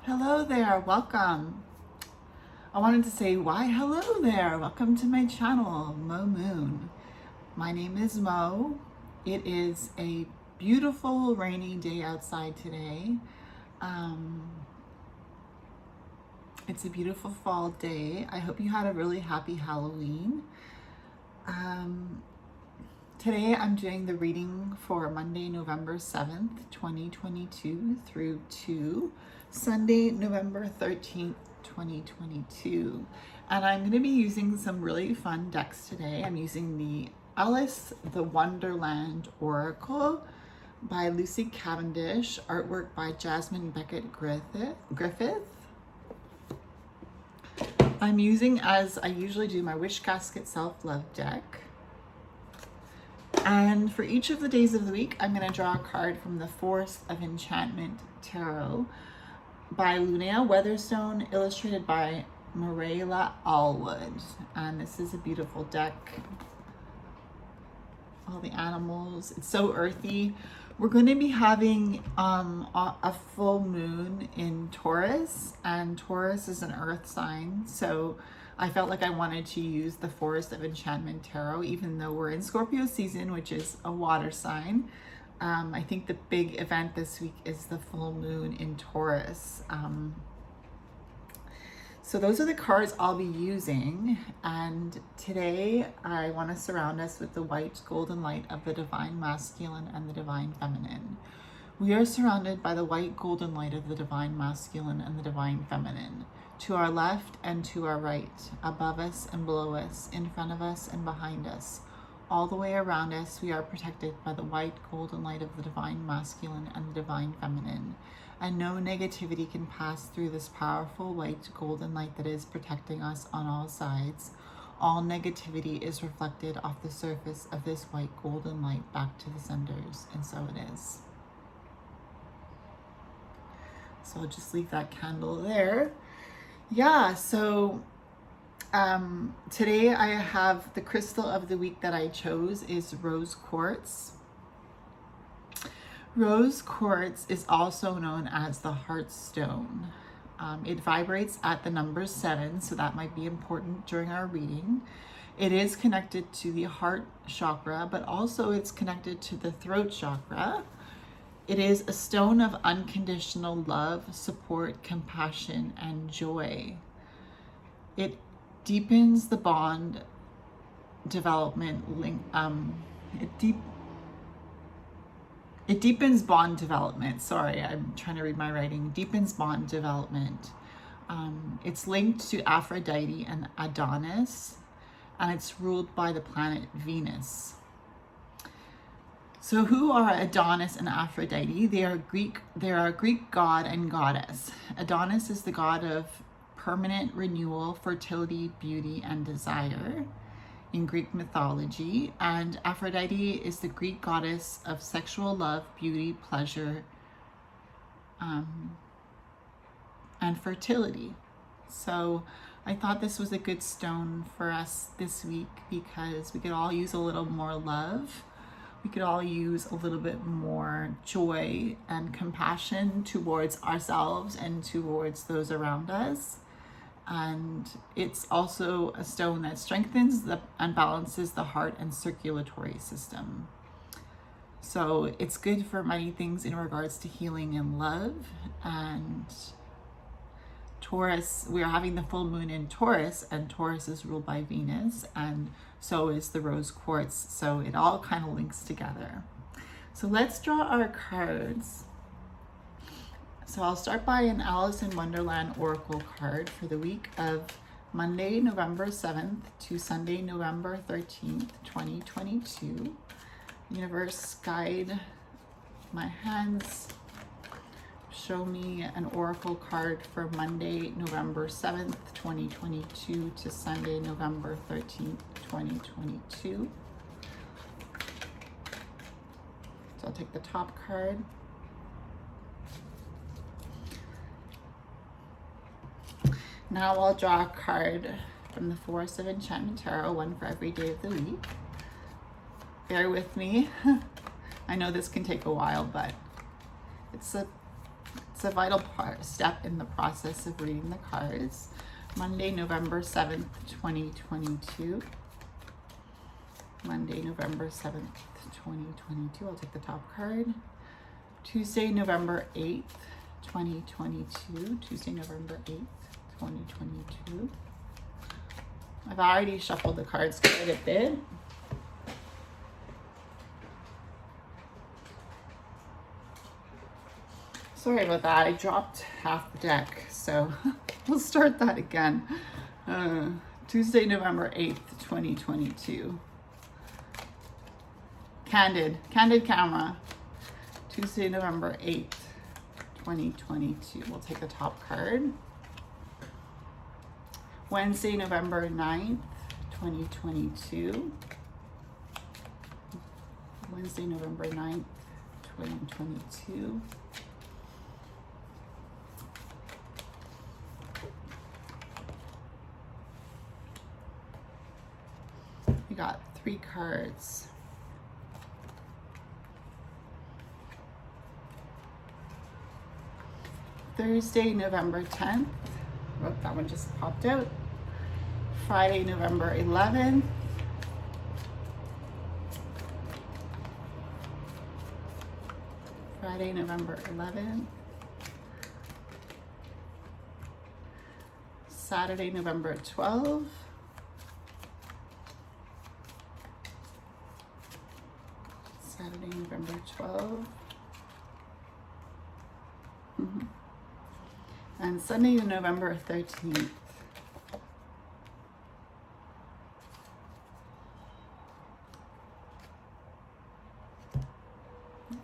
Hello there, welcome. I wanted to say why hello there. Welcome to my channel, Mo Moon. My name is Mo. It is a beautiful rainy day outside today. It's a beautiful fall day. I hope you had a really happy Halloween. Today I'm doing the reading for Monday, November 7th, 2022 through to Sunday, November 13th, 2022. And I'm going to be using some really fun decks today. I'm using the Alice the Wonderland Oracle by Lucy Cavendish, artwork by Jasmine Beckett Griffith. I'm using, as I usually do, my Wish Casket Self-Love deck. And for each of the days of the week, I'm going to draw a card from the Forest of Enchantment Tarot by Lunar Weatherstone, illustrated by Marilla Allwood. And this is a beautiful deck. All the animals. It's so earthy. We're going to be having a full moon in Taurus, and Taurus is an earth sign. So I felt like I wanted to use the Forest of Enchantment Tarot, even though we're in Scorpio season, which is a water sign. I think the big event this week is the full moon in Taurus. So those are the cards I'll be using. And today I want to surround us with the white golden light of the Divine Masculine and the Divine Feminine. We are surrounded by the white golden light of the Divine Masculine and the Divine Feminine. To our left and to our right, above us and below us, in front of us and behind us. All the way around us, we are protected by the white golden light of the Divine Masculine and the Divine Feminine. And no negativity can pass through this powerful white golden light that is protecting us on all sides. All negativity is reflected off the surface of this white golden light back to the senders, and so it is. So I'll just leave that candle there. Yeah, so today I have the crystal of the week that I chose is rose quartz. Rose quartz is also known as the heart stone. It vibrates at the number 7, so that might be important during our reading. It is connected to the heart chakra, but also it's connected to the throat chakra. It is a stone of unconditional love, support, compassion, and joy. It deepens the bond development link. It deepens bond development. Sorry, I'm trying to read my writing. Deepens bond development. It's linked to Aphrodite and Adonis, and it's ruled by the planet Venus. So who are Adonis and Aphrodite? They are a Greek god and goddess. Adonis is the god of permanent renewal, fertility, beauty, and desire in Greek mythology. And Aphrodite is the Greek goddess of sexual love, beauty, pleasure, and fertility. So I thought this was a good stone for us this week because we could all use a little more love. We could all use a little bit more joy and compassion towards ourselves and towards those around us. And it's also a stone that strengthens and balances the heart and circulatory system. So it's good for many things in regards to healing and love. And Taurus, we're having the full moon in Taurus, and Taurus is ruled by Venus, and so is the rose quartz. So it all kind of links together. So let's draw our cards. So I'll start by an Alice in Wonderland Oracle card for the week of Monday, November 7th to Sunday, November 13th, 2022. Universe, guide my hands. Show me an oracle card for Monday, November 7th, 2022 to Sunday, November 13th, 2022. So I'll take the top card. Now I'll draw a card from the Forest of Enchantment Tarot, one for every day of the week. Bear with me. I know this can take a while, but it's a a vital step in the process of reading the cards. Monday, November 7th, 2022. Monday, November 7th, 2022. I'll take the top card. Tuesday, November 8th, 2022. Tuesday, November 8th, 2022. I've already shuffled the cards quite a bit. Sorry about that. I dropped half the deck, so we'll start that again. Tuesday, November 8th, 2022. Candid camera. Tuesday, November 8th, 2022. We'll take the top card. Wednesday, November 9th, 2022. Wednesday, November 9th, 2022. We got 3 cards. Thursday, November 10th. Oh, that one just popped out. Friday, November 11th. Friday, November 11th. Saturday, November 12th. Saturday, November 12th. And Sunday, November 13th.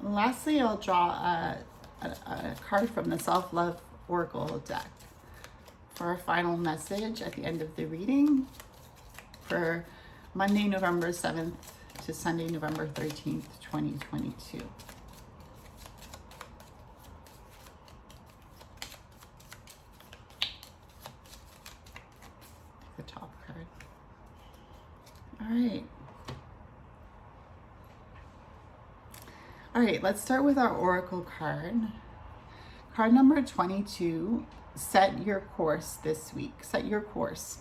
Lastly, I'll draw a card from the Self-Love Oracle deck for a final message at the end of the reading for Monday, November 7th to Sunday, November 13th, 2022. The top card. All right, let's start with our Oracle card. Card number 22, set your course this week. Set your course.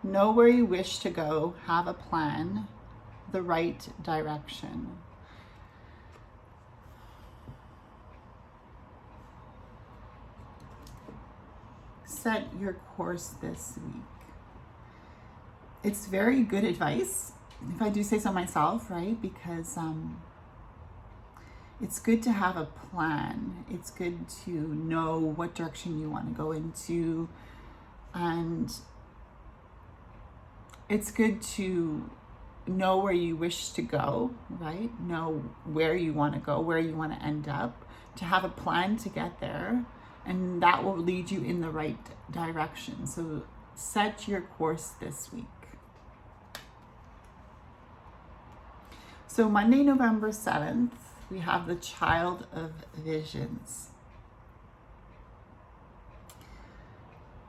Know where you wish to go, have a plan, the right direction. Set your course this week. It's very good advice, if I do say so myself, right? Because it's good to have a plan. It's good to know what direction you want to go into. And it's good to know where you wish to go, right? Know where you want to go, where you want to end up, to have a plan to get there. And that will lead you in the right direction. So set your course this week. So Monday, November 7th, we have the Child of Visions.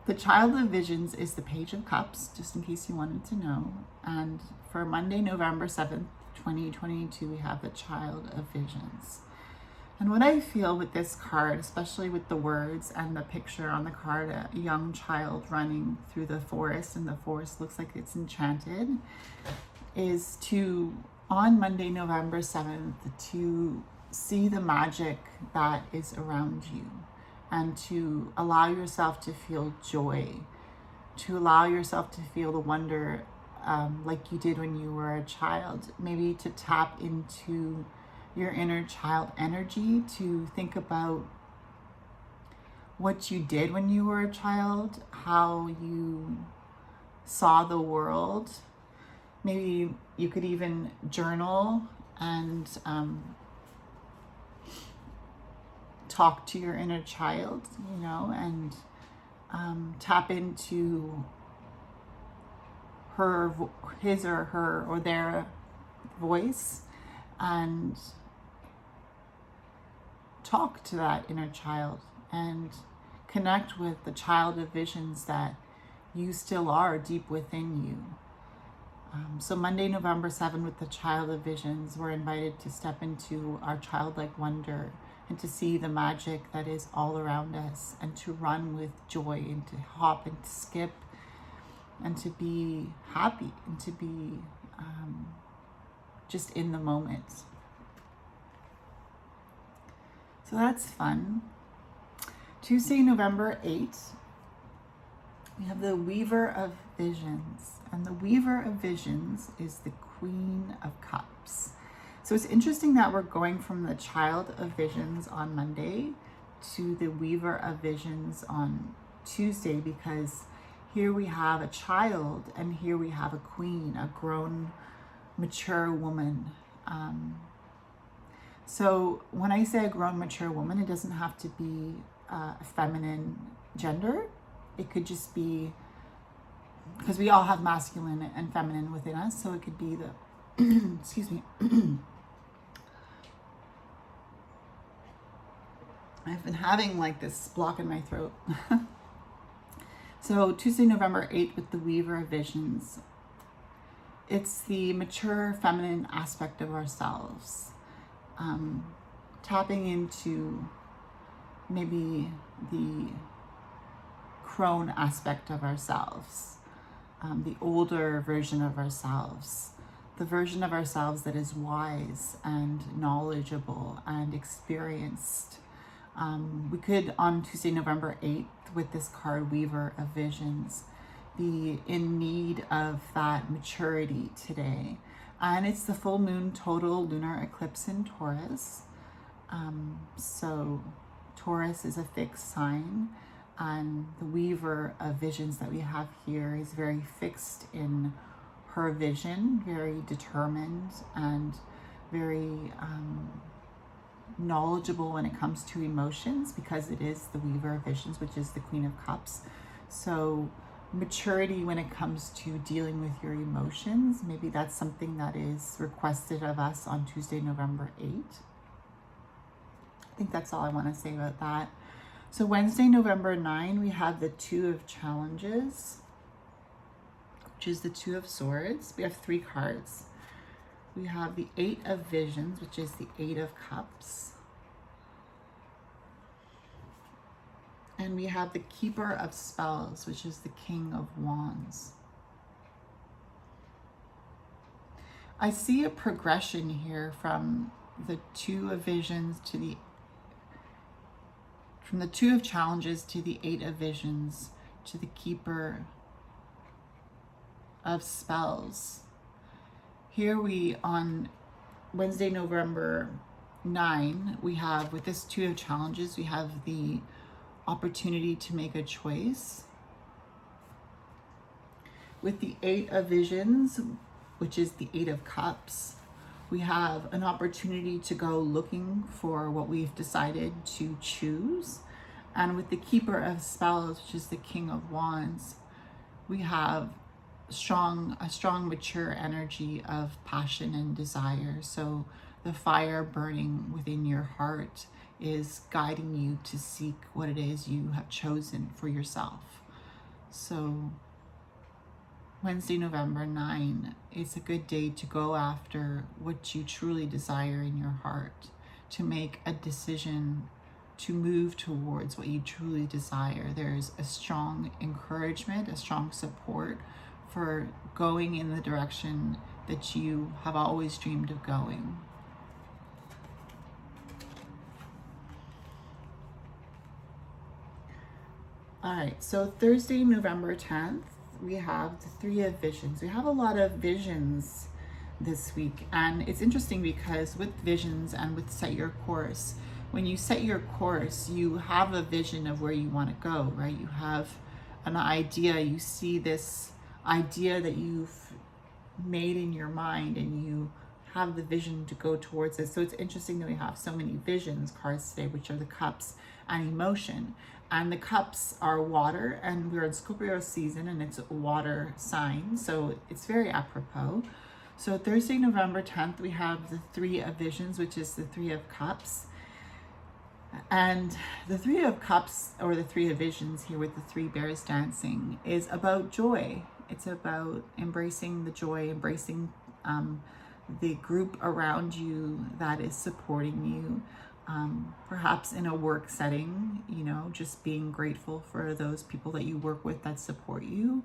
The Child of Visions is the Page of Cups, just in case you wanted to know. And for Monday, November 7th, 2022, we have the Child of Visions. And what I feel with this card, especially with the words and the picture on the card, a young child running through the forest, and the forest looks like it's enchanted, is to, on Monday, November 7th, to see the magic that is around you and to allow yourself to feel joy, to allow yourself to feel the wonder like you did when you were a child, maybe to tap into your inner child energy, to think about what you did when you were a child, how you saw the world. Maybe you could even journal and talk to your inner child, and tap into his or her or their voice and talk to that inner child and connect with the child of visions that you still are deep within you. So Monday, November 7th, with the Child of Visions, we're invited to step into our childlike wonder and to see the magic that is all around us, and to run with joy, and to hop and to skip, and to be happy, and to be just in the moment. So that's fun. Tuesday, November 8th, we have the Weaver of Visions. And the Weaver of Visions is the Queen of Cups. So it's interesting that we're going from the Child of Visions on Monday to the Weaver of Visions on Tuesday, because here we have a child and here we have a queen, a grown, mature woman. So when I say a grown, mature woman, it doesn't have to be a feminine gender. It could just be, because we all have masculine and feminine within us, so it could be the, excuse me. I've been having like this block in my throat. So Tuesday, November 8th with the Weaver of Visions. It's the mature feminine aspect of ourselves. Tapping into maybe the crone aspect of ourselves, the older version of ourselves, the version of ourselves that is wise and knowledgeable and experienced. We could, on Tuesday, November 8th, with this card, Weaver of Visions, be in need of that maturity today. And it's the full moon total lunar eclipse in Taurus. So Taurus is a fixed sign, and the Weaver of Visions that we have here is very fixed in her vision, very determined and very knowledgeable when it comes to emotions, because it is the Weaver of Visions, which is the Queen of Cups. So maturity when it comes to dealing with your emotions, maybe that's something that is requested of us on Tuesday, November 8th. I think that's all I want to say about that. So Wednesday, November 9, we have the Two of Challenges, which is the Two of Swords. We have 3 cards. We have the Eight of Visions, which is the Eight of Cups. And we have the Keeper of Spells, which is the King of Wands. I see a progression here from the Two of Visions to the, from the Two of Challenges to the Eight of Visions to the Keeper of Spells. Here we, on Wednesday, November 9, we have, with this Two of Challenges, we have the opportunity to make a choice. With the Eight of Visions, which is the Eight of Cups, we have an opportunity to go looking for what we've decided to choose. And with the Keeper of Spells, which is the King of Wands, we have a strong, mature energy of passion and desire. So the fire burning within your heart is guiding you to seek what it is you have chosen for yourself. So Wednesday, November 9, it's a good day to go after what you truly desire in your heart, to make a decision to move towards what you truly desire. There's a strong encouragement, a strong support for going in the direction that you have always dreamed of going. All right, so Thursday, November 10th, we have the Three of Visions. We have a lot of visions this week, and it's interesting because with visions and with Set Your Course, when you set your course, you have a vision of where you want to go, right? You have an idea, you see this idea that you've made in your mind, and you have the vision to go towards it. So it's interesting that we have so many visions cards today, which are the cups and emotion. And the cups are water, and we're in Scorpio season, and it's a water sign, so it's very apropos. So Thursday, November 10th, we have the Three of Visions, which is the Three of Cups. And the Three of Cups, or the Three of Visions here with the 3 bears dancing, is about joy. It's about embracing the joy, embracing the group around you that is supporting you, perhaps in a work setting, just being grateful for those people that you work with that support you,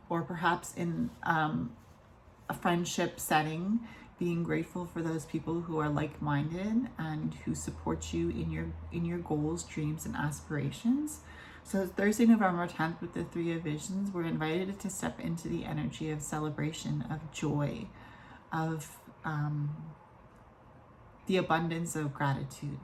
or perhaps in a friendship setting, being grateful for those people who are like-minded and who support you in your goals, dreams, and aspirations. So Thursday, November 10th, with the Three of Visions, we're invited to step into the energy of celebration, of joy, of the abundance of gratitude.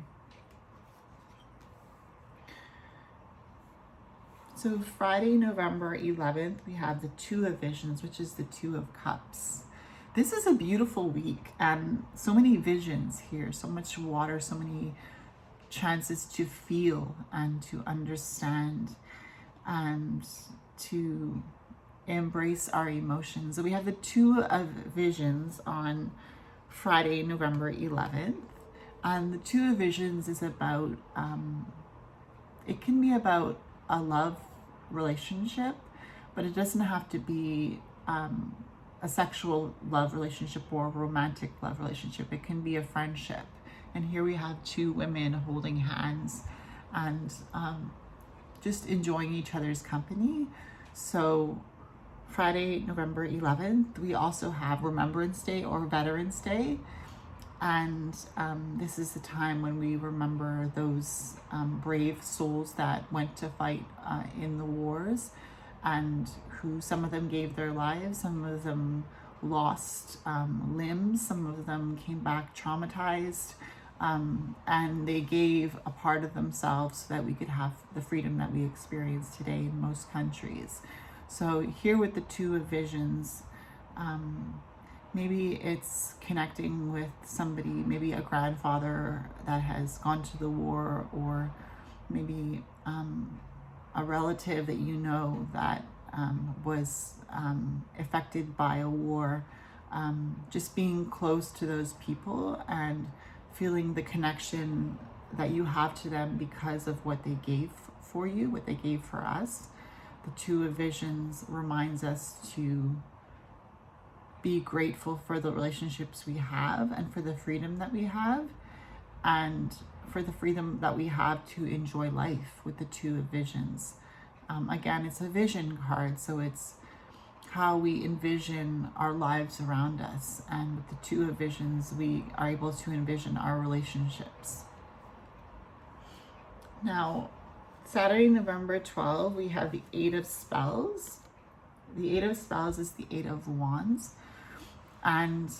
So Friday, November 11th, we have the Two of Visions, which is the Two of Cups. This is a beautiful week and so many visions here, so much water, so many chances to feel and to understand and to embrace our emotions. So we have the Two of Visions on Friday, November 11th. And the Two of Visions is about, it can be about a love relationship, but it doesn't have to be a sexual love relationship or a romantic love relationship. It can be a friendship. And here we have two women holding hands and just enjoying each other's company. So Friday, November 11th, we also have Remembrance Day or Veterans Day. And this is the time when we remember those brave souls that went to fight in the wars, and who, some of them gave their lives, some of them lost limbs, some of them came back traumatized, and they gave a part of themselves so that we could have the freedom that we experience today in most countries. So here with the Two of Visions, maybe it's connecting with somebody, maybe a grandfather that has gone to the war, or maybe a relative that you know that was affected by a war. Just being close to those people and feeling the connection that you have to them because of what they gave for you, what they gave for us. The Two of Visions reminds us to be grateful for the relationships we have and for the freedom that we have, and for the freedom that we have to enjoy life with the Two of Visions. Again, it's a vision card, so it's how we envision our lives around us. And with the Two of Visions, we are able to envision our relationships. Now, Saturday, November 12th, we have the Eight of Spells. The Eight of Spells is the Eight of Wands. And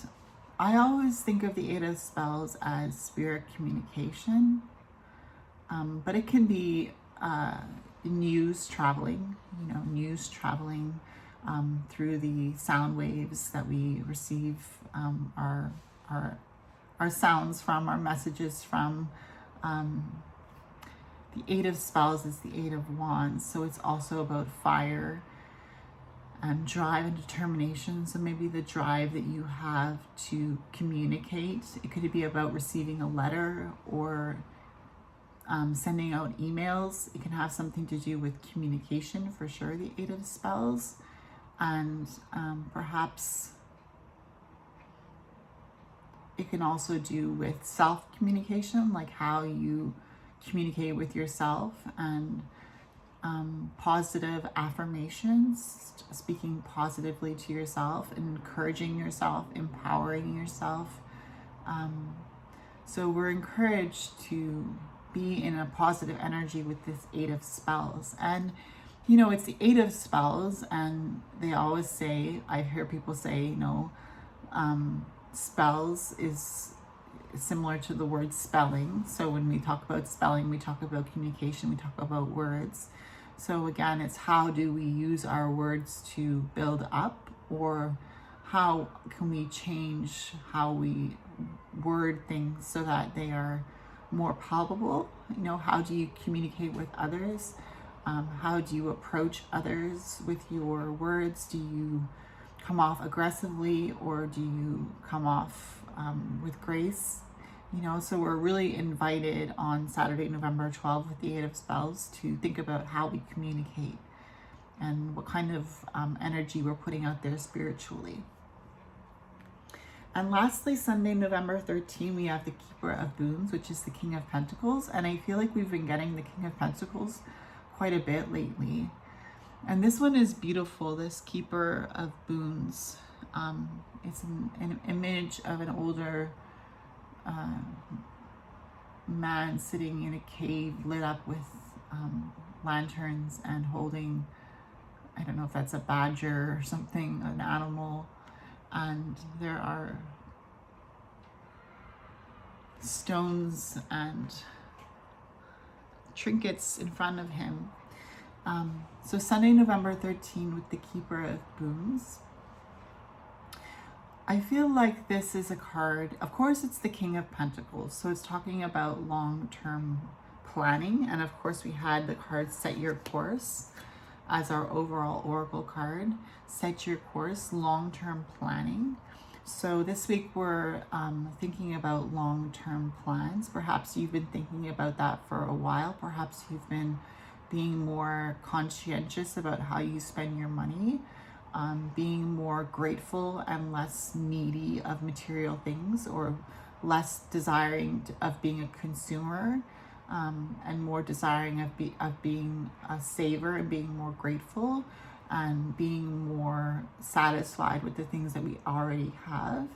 I always think of the Eight of Spells as spirit communication, but it can be news traveling, through the sound waves that we receive our sounds from, our messages from. The Eight of Spells is the Eight of Wands, so it's also about fire and drive and determination. So maybe the drive that you have to communicate. It could be about receiving a letter or sending out emails. It can have something to do with communication, for sure, the Eight of Spells. And perhaps it can also do with self-communication, like how you communicate with yourself, and positive affirmations, speaking positively to yourself, encouraging yourself, empowering yourself. So we're encouraged to be in a positive energy with this Eight of Spells. And it's the Eight of Spells, and they always say, I hear people say, spells is similar to the word spelling. So when we talk about spelling, we talk about communication, we talk about words. So again, it's how do we use our words to build up, or how can we change how we word things so that they are more palpable? How do you communicate with others? How do you approach others with your words? Do you come off aggressively, or do you come off with grace? So we're really invited on Saturday, November 12th, with the Eight of Spells, to think about how we communicate and what kind of energy we're putting out there spiritually. And lastly, Sunday, November 13, we have the Keeper of Boons, which is the King of Pentacles. And I feel like we've been getting the King of Pentacles quite a bit lately. And this one is beautiful, this Keeper of Boons. It's an image of an older man sitting in a cave lit up with lanterns and holding, I don't know if that's a badger or something, an animal. And there are stones and trinkets in front of him. So Sunday, November 13 with the Keeper of Boons. I feel like this is a card, of course it's the King of Pentacles, so it's talking about long-term planning. And of course we had the card Set Your Course as our overall oracle card. Set your course, long-term planning. So this week we're thinking about long-term plans. Perhaps you've been thinking about that for a while. Perhaps you've been being more conscientious about how you spend your money, being more grateful and less needy of material things, or less desiring of being a consumer, and more desiring of being a saver, and being more grateful and being more satisfied with the things that we already have,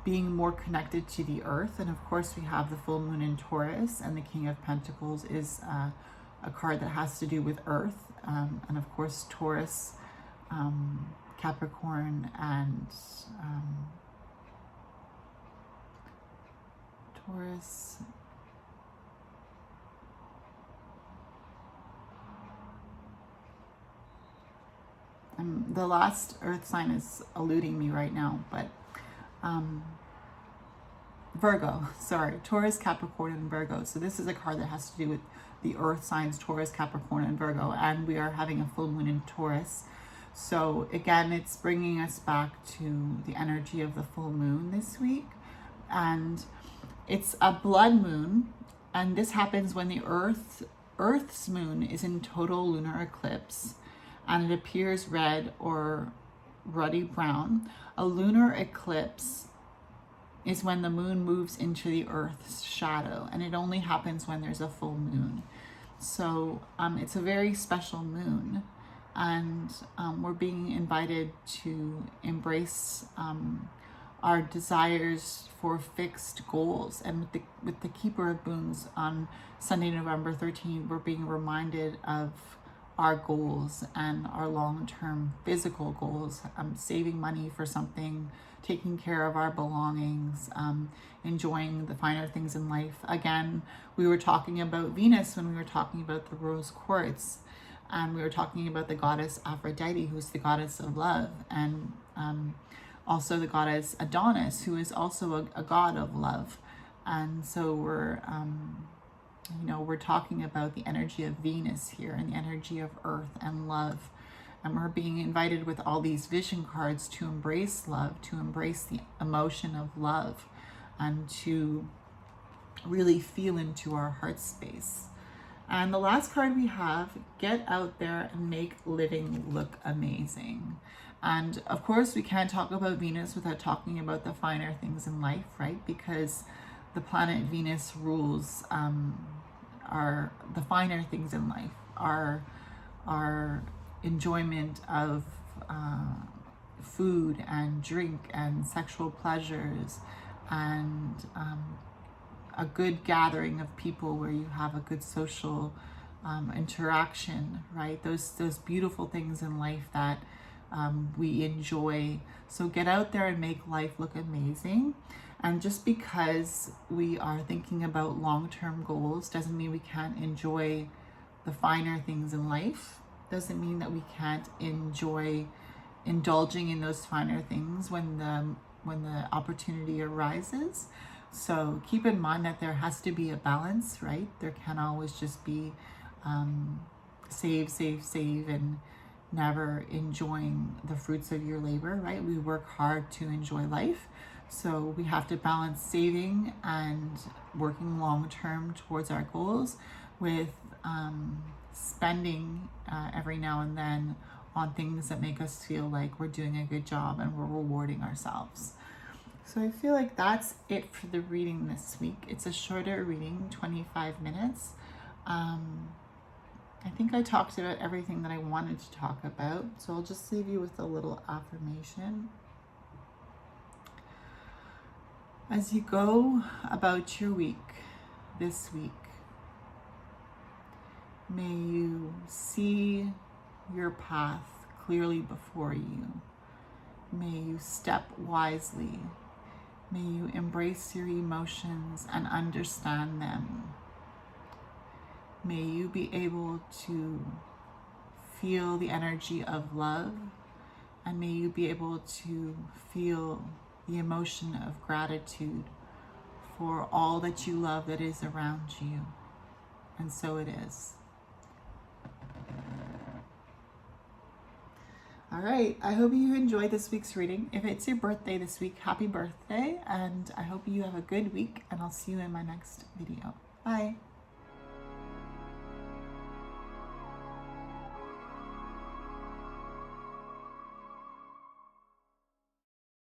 being more connected to the earth. And of course we have the full moon in Taurus, and the King of Pentacles is a card that has to do with earth, and of course Taurus, Capricorn, and Taurus, the last earth sign is eluding me right now, but Virgo, sorry, Taurus, Capricorn, and Virgo. So this is a card that has to do with the earth signs, Taurus, Capricorn, and Virgo, and we are having a full moon in Taurus. So again, it's bringing us back to the energy of the full moon this week. And it's a blood moon, and this happens when the Earth's moon is in total lunar eclipse, and it appears red or ruddy brown. A lunar eclipse is when the moon moves into the Earth's shadow, and it only happens when there's a full moon. So it's a very special moon, and we're being invited to embrace our desires for fixed goals. And with the Keeper of Boons on Sunday, November 13th, we're being reminded of our goals and our long-term physical goals, saving money for something, taking care of our belongings, enjoying the finer things in life. Again, we were talking about Venus when we were talking about the rose quartz, and we were talking about the goddess Aphrodite, who's the goddess of love, and also the goddess Adonis, who is also a god of love. And so we're talking about the energy of Venus here, and the energy of earth and love. And we're being invited with all these vision cards to embrace love, to embrace the emotion of love, and to really feel into our heart space. And the last card we have, get out there and make living look amazing. And of course, we can't talk about Venus without talking about the finer things in life, right? Because the planet Venus rules the finer things in life, our enjoyment of food and drink and sexual pleasures, and a good gathering of people where you have a good social interaction, right? Those beautiful things in life that we enjoy. So get out there and make life look amazing. And just because we are thinking about long-term goals doesn't mean we can't enjoy the finer things in life. Doesn't mean that we can't enjoy indulging in those finer things when the opportunity arises. So keep in mind that there has to be a balance, right? There can't always just be save and never enjoying the fruits of your labor, right? We work hard to enjoy life. So we have to balance saving and working long term towards our goals with spending every now and then on things that make us feel like we're doing a good job and we're rewarding ourselves. So I feel like that's it for the reading this week. It's a shorter reading, 25 minutes. I think I talked about everything that I wanted to talk about, so I'll just leave you with a little affirmation. As you go about your week, this week, may you see your path clearly before you. May you step wisely. May you embrace your emotions and understand them. May you be able to feel the energy of love, and may you be able to feel the emotion of gratitude for all that you love that is around you. And so it is. All right, I hope you enjoyed this week's reading. If it's your birthday this week, happy birthday, and I hope you have a good week, and I'll see you in my next video. Bye.